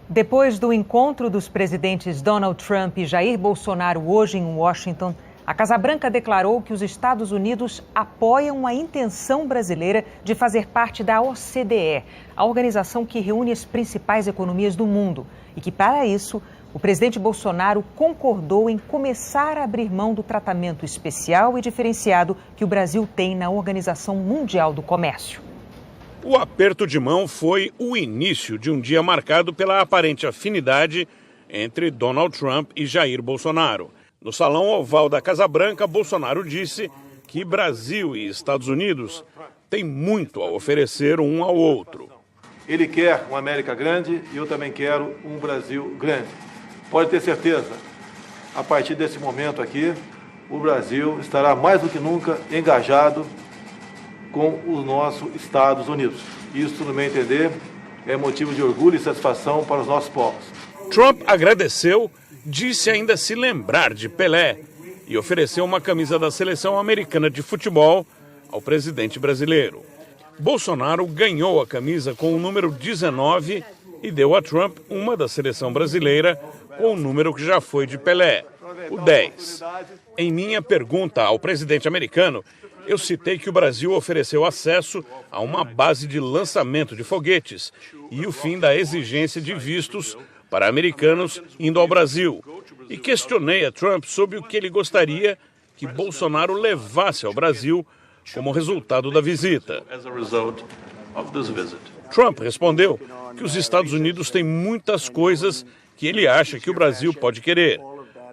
Depois do encontro dos presidentes Donald Trump e Jair Bolsonaro hoje em Washington, a Casa Branca declarou que os Estados Unidos apoiam a intenção brasileira de fazer parte da OCDE, a organização que reúne as principais economias do mundo, e que, para isso, o presidente Bolsonaro concordou em começar a abrir mão do tratamento especial e diferenciado que o Brasil tem na Organização Mundial do Comércio. O aperto de mão foi o início de um dia marcado pela aparente afinidade entre Donald Trump e Jair Bolsonaro. No Salão Oval da Casa Branca, Bolsonaro disse que Brasil e Estados Unidos têm muito a oferecer um ao outro. Ele quer uma América grande e eu também quero um Brasil grande. Pode ter certeza, a partir desse momento aqui, o Brasil estará mais do que nunca engajado com os nossos Estados Unidos. Isso, no meu entender, é motivo de orgulho e satisfação para os nossos povos. Trump agradeceu, disse ainda se lembrar de Pelé e ofereceu uma camisa da seleção americana de futebol ao presidente brasileiro. Bolsonaro ganhou a camisa com o número 19 e deu a Trump uma da seleção brasileira com o número que já foi de Pelé, o 10. Em minha pergunta ao presidente americano, eu citei que o Brasil ofereceu acesso a uma base de lançamento de foguetes e o fim da exigência de vistos para americanos indo ao Brasil. E questionei a Trump sobre o que ele gostaria que Bolsonaro levasse ao Brasil como resultado da visita. Trump respondeu que os Estados Unidos têm muitas coisas que ele acha que o Brasil pode querer.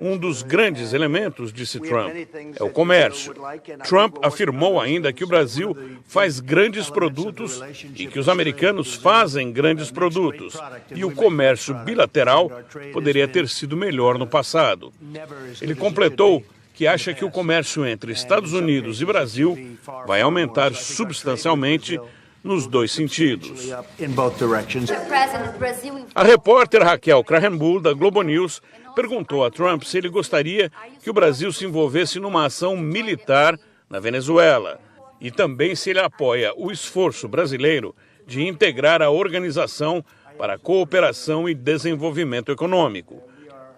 Um dos grandes elementos, disse Trump, é o comércio. Trump afirmou ainda que o Brasil faz grandes produtos e que os americanos fazem grandes produtos. E o comércio bilateral poderia ter sido melhor no passado. Ele completou que acha que o comércio entre Estados Unidos e Brasil vai aumentar substancialmente nos dois sentidos. A repórter Raquel Krahenbuhl, da Globo News, perguntou a Trump se ele gostaria que o Brasil se envolvesse numa ação militar na Venezuela e também se ele apoia o esforço brasileiro de integrar a Organização para a Cooperação e Desenvolvimento Econômico.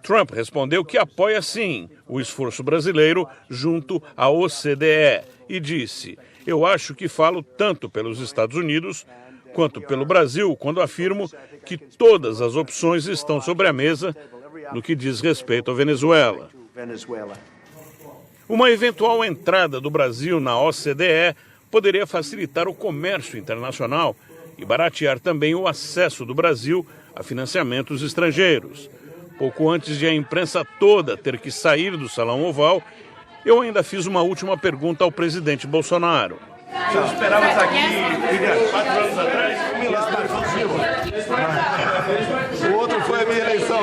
Trump respondeu que apoia sim o esforço brasileiro junto à OCDE e disse: "Eu acho que falo tanto pelos Estados Unidos quanto pelo Brasil quando afirmo que todas as opções estão sobre a mesa no que diz respeito à Venezuela." Uma eventual entrada do Brasil na OCDE poderia facilitar o comércio internacional e baratear também o acesso do Brasil a financiamentos estrangeiros. Pouco antes de a imprensa toda ter que sair do Salão Oval, eu ainda fiz uma última pergunta ao presidente Bolsonaro. Você esperava estar aqui 4 anos atrás? O outro foi a minha eleição.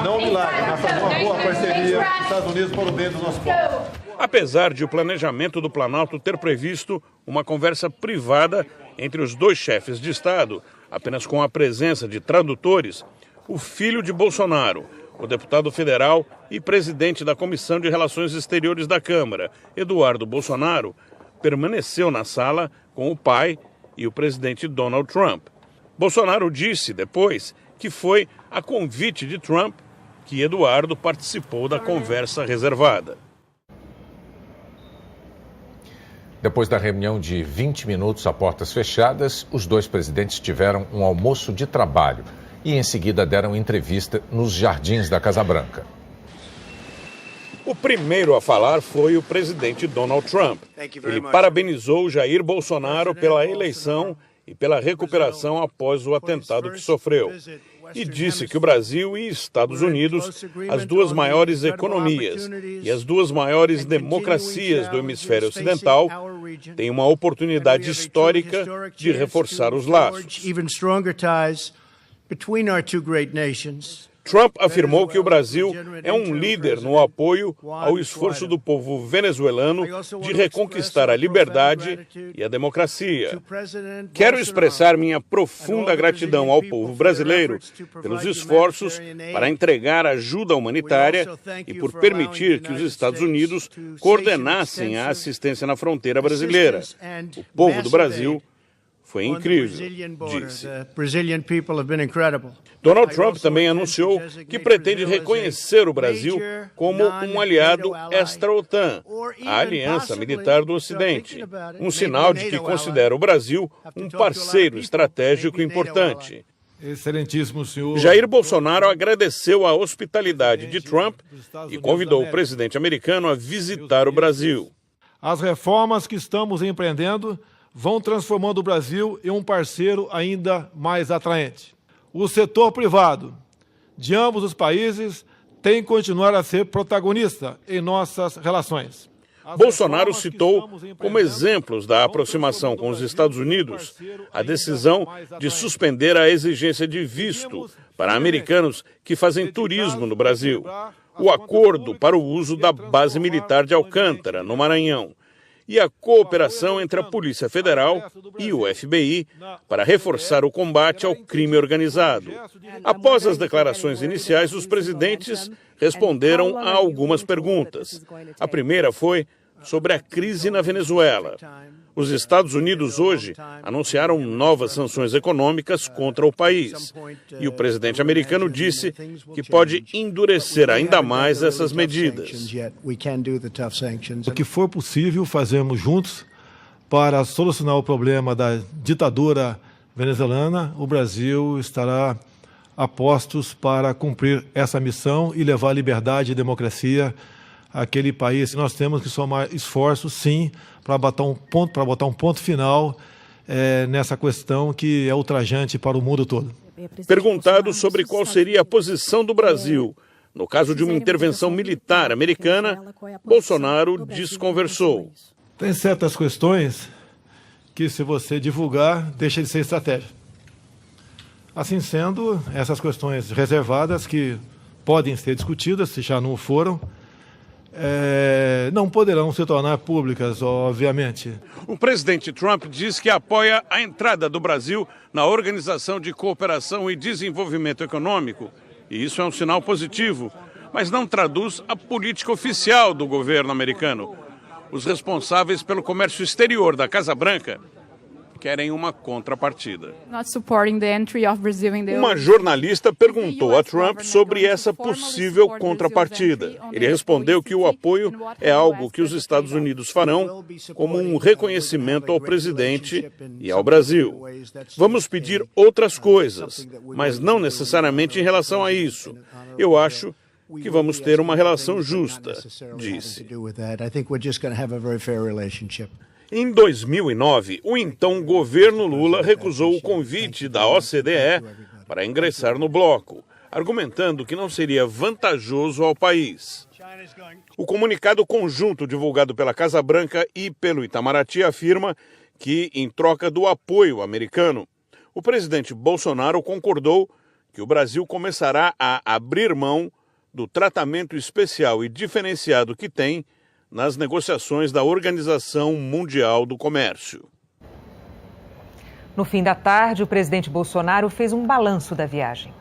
Não um milagre, mas foi uma boa parceria dos Estados Unidos para o bem dos nossos povos. Apesar de o planejamento do Planalto ter previsto uma conversa privada entre os dois chefes de Estado, apenas com a presença de tradutores, o filho de Bolsonaro, o deputado federal e presidente da Comissão de Relações Exteriores da Câmara, Eduardo Bolsonaro, permaneceu na sala com o pai e o presidente Donald Trump. Bolsonaro disse depois que foi a convite de Trump que Eduardo participou da conversa reservada. Depois da reunião de 20 minutos a portas fechadas, os dois presidentes tiveram um almoço de trabalho e em seguida deram entrevista nos jardins da Casa Branca. O primeiro a falar foi o presidente Donald Trump. Ele parabenizou Jair Bolsonaro pela eleição e pela recuperação após o atentado que sofreu. E disse que o Brasil e Estados Unidos, as duas maiores economias e as duas maiores democracias do hemisfério ocidental, têm uma oportunidade histórica de reforçar os laços. Trump afirmou que o Brasil é um líder no apoio ao esforço do povo venezuelano de reconquistar a liberdade e a democracia. Quero expressar minha profunda gratidão ao povo brasileiro pelos esforços para entregar ajuda humanitária e por permitir que os Estados Unidos coordenassem a assistência na fronteira brasileira. O povo do Brasil foi incrível, disse. Donald Trump também anunciou que pretende reconhecer o Brasil como um aliado extra-OTAN, a aliança militar do Ocidente, um sinal de que considera o Brasil um parceiro estratégico importante. Excelentíssimo senhor Jair Bolsonaro agradeceu a hospitalidade de Trump e convidou o presidente americano a visitar o Brasil. As reformas que estamos empreendendo vão transformando o Brasil em um parceiro ainda mais atraente. O setor privado de ambos os países tem que continuar a ser protagonista em nossas relações. Bolsonaro citou como exemplos da aproximação com os Estados Unidos a decisão de suspender a exigência de visto para americanos que fazem turismo no Brasil, o acordo para o uso da base militar de Alcântara, no Maranhão, e a cooperação entre a Polícia Federal e o FBI para reforçar o combate ao crime organizado. Após as declarações iniciais, os presidentes responderam a algumas perguntas. A primeira foi sobre a crise na Venezuela. Os Estados Unidos hoje anunciaram novas sanções econômicas contra o país. E o presidente americano disse que pode endurecer ainda mais essas medidas. O que for possível, fazemos juntos para solucionar o problema da ditadura venezuelana. O Brasil estará a postos para cumprir essa missão e levar liberdade e democracia àquele país. Nós temos que somar esforços, sim, para botar um ponto final nessa questão que é ultrajante para o mundo todo. Perguntado sobre qual seria a posição do Brasil no caso de uma intervenção militar americana, Bolsonaro desconversou. Tem certas questões que, se você divulgar, deixa de ser estratégia. Assim sendo, essas questões reservadas que podem ser discutidas, se já não foram, não poderão se tornar públicas, obviamente. O presidente Trump diz que apoia a entrada do Brasil na Organização de Cooperação e Desenvolvimento Econômico, e isso é um sinal positivo, mas não traduz a política oficial do governo americano. Os responsáveis pelo comércio exterior da Casa Branca querem uma contrapartida. Uma jornalista perguntou a Trump sobre essa possível contrapartida. Ele respondeu que o apoio é algo que os Estados Unidos farão como um reconhecimento ao presidente e ao Brasil. Vamos pedir outras coisas, mas não necessariamente em relação a isso. Eu acho que vamos ter uma relação justa, disse. Em 2009, o então governo Lula recusou o convite da OCDE para ingressar no bloco, argumentando que não seria vantajoso ao país. O comunicado conjunto divulgado pela Casa Branca e pelo Itamaraty afirma que, em troca do apoio americano, o presidente Bolsonaro concordou que o Brasil começará a abrir mão do tratamento especial e diferenciado que tem nas negociações da Organização Mundial do Comércio. No fim da tarde, o presidente Bolsonaro fez um balanço da viagem.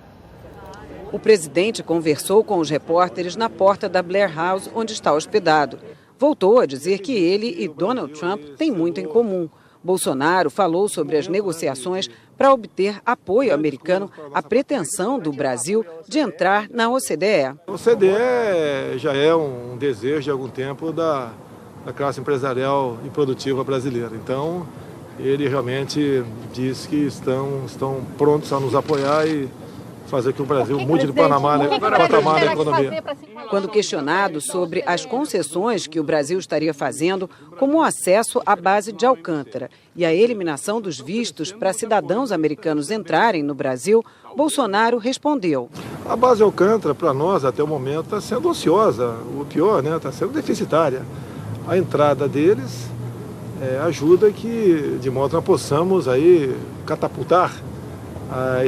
O presidente conversou com os repórteres na porta da Blair House, onde está hospedado. Voltou a dizer que ele e Donald Trump têm muito em comum. Bolsonaro falou sobre as negociações para obter apoio americano à pretensão do Brasil de entrar na OCDE. A OCDE já é um desejo de algum tempo da classe empresarial e produtiva brasileira. Então, ele realmente diz que estão prontos a nos apoiar e fazer que o Brasil mude de patamar na economia. Quando questionado sobre as concessões que o Brasil estaria fazendo, como o acesso à base de Alcântara e a eliminação dos vistos para cidadãos americanos entrarem no Brasil, Bolsonaro respondeu. A base de Alcântara, para nós, até o momento, está sendo ociosa. O pior, está sendo deficitária. A entrada deles ajuda que, de modo que nós possamos aí catapultar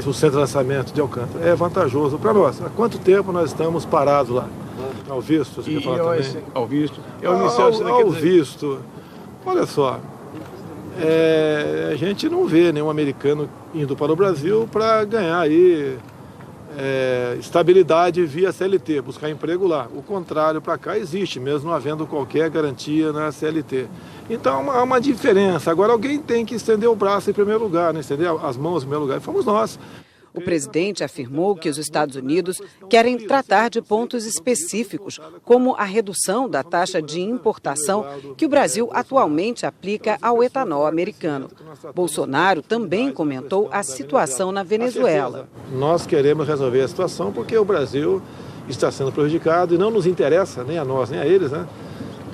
o centro de lançamento de Alcântara. É vantajoso para nós. Há quanto tempo nós estamos parados lá? Ao visto, você quer falar também? Ao visto. Ao visto. Olha só, a gente não vê nenhum americano indo para o Brasil para ganhar aí estabilidade via CLT, buscar emprego lá. O contrário para cá existe, mesmo não havendo qualquer garantia na CLT. Então há uma diferença. Agora alguém tem que estender o braço em primeiro lugar, né? Estender as mãos em primeiro lugar, e fomos nós. O presidente afirmou que os Estados Unidos querem tratar de pontos específicos, como a redução da taxa de importação que o Brasil atualmente aplica ao etanol americano. Bolsonaro também comentou a situação na Venezuela. Nós queremos resolver a situação porque o Brasil está sendo prejudicado e não nos interessa, nem a nós, nem a eles, né,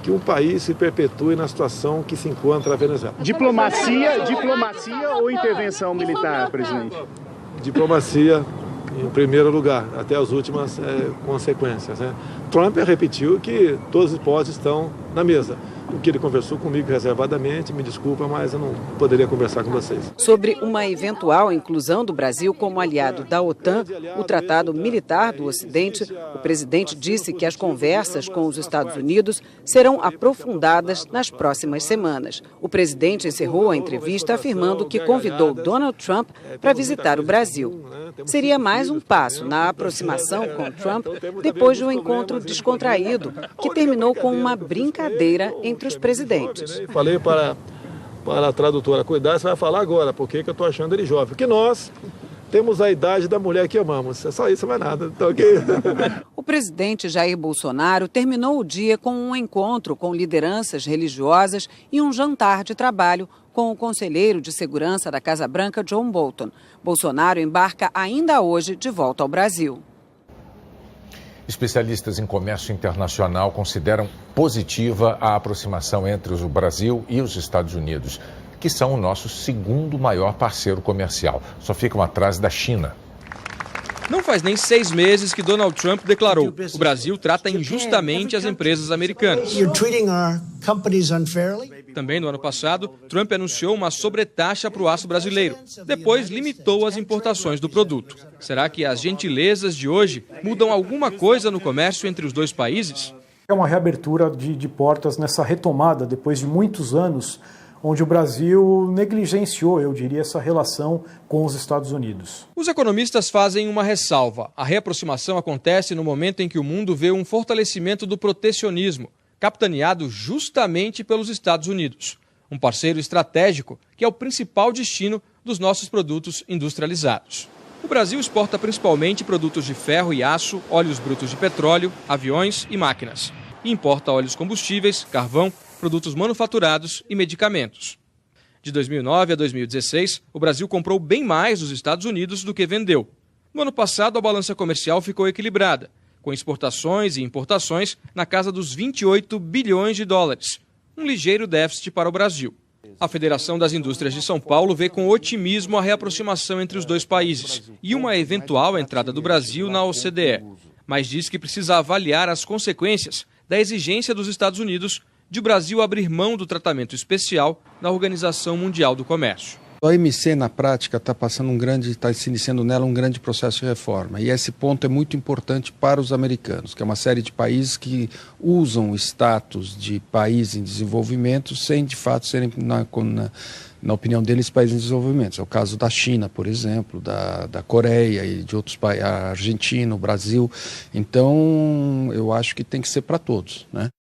que um país se perpetue na situação que se encontra a Venezuela. Diplomacia ou intervenção militar, presidente? Diplomacia em primeiro lugar, até as últimas consequências, né? Trump repetiu que todas as hipóteses estão na mesa. O que ele conversou comigo reservadamente, me desculpa, mas eu não poderia conversar com vocês. Sobre uma eventual inclusão do Brasil como aliado da OTAN, o Tratado Militar do Ocidente, o presidente disse que as conversas com os Estados Unidos serão aprofundadas nas próximas semanas. O presidente encerrou a entrevista afirmando que convidou Donald Trump para visitar o Brasil. Seria mais um passo na aproximação com Trump depois de um encontro descontraído que terminou com uma brincadeira entre os presidentes. Falei para a tradutora, cuidado, você vai falar agora, porque eu estou achando ele jovem. Porque nós temos a idade da mulher que amamos. É só isso, não é nada. Tá ok? O presidente Jair Bolsonaro terminou o dia com um encontro com lideranças religiosas e um jantar de trabalho com o conselheiro de segurança da Casa Branca, John Bolton. Bolsonaro embarca ainda hoje de volta ao Brasil. Especialistas em comércio internacional consideram positiva a aproximação entre o Brasil e os Estados Unidos, que são o nosso segundo maior parceiro comercial. Só ficam atrás da China. Não faz nem 6 meses que Donald Trump declarou: o Brasil trata injustamente as empresas americanas. Também no ano passado, Trump anunciou uma sobretaxa para o aço brasileiro. Depois, limitou as importações do produto. Será que as gentilezas de hoje mudam alguma coisa no comércio entre os dois países? É uma reabertura de portas nessa retomada, depois de muitos anos, onde o Brasil negligenciou, eu diria, essa relação com os Estados Unidos. Os economistas fazem uma ressalva. A reaproximação acontece no momento em que o mundo vê um fortalecimento do protecionismo, capitaneado justamente pelos Estados Unidos, um parceiro estratégico que é o principal destino dos nossos produtos industrializados. O Brasil exporta principalmente produtos de ferro e aço, óleos brutos de petróleo, aviões e máquinas. E importa óleos combustíveis, carvão, produtos manufaturados e medicamentos. De 2009 a 2016, o Brasil comprou bem mais dos Estados Unidos do que vendeu. No ano passado, a balança comercial ficou equilibrada, com exportações e importações na casa dos 28 bilhões de dólares, um ligeiro déficit para o Brasil. A Federação das Indústrias de São Paulo vê com otimismo a reaproximação entre os dois países e uma eventual entrada do Brasil na OCDE, mas diz que precisa avaliar as consequências da exigência dos Estados Unidos de o Brasil abrir mão do tratamento especial na Organização Mundial do Comércio. A OMC, na prática, está se iniciando nela um grande processo de reforma. E esse ponto é muito importante para os americanos, que é uma série de países que usam o status de país em desenvolvimento sem, de fato, serem, na opinião deles, países em desenvolvimento. É o caso da China, por exemplo, da Coreia e de outros países, a Argentina, o Brasil. Então, eu acho que tem que ser para todos, né?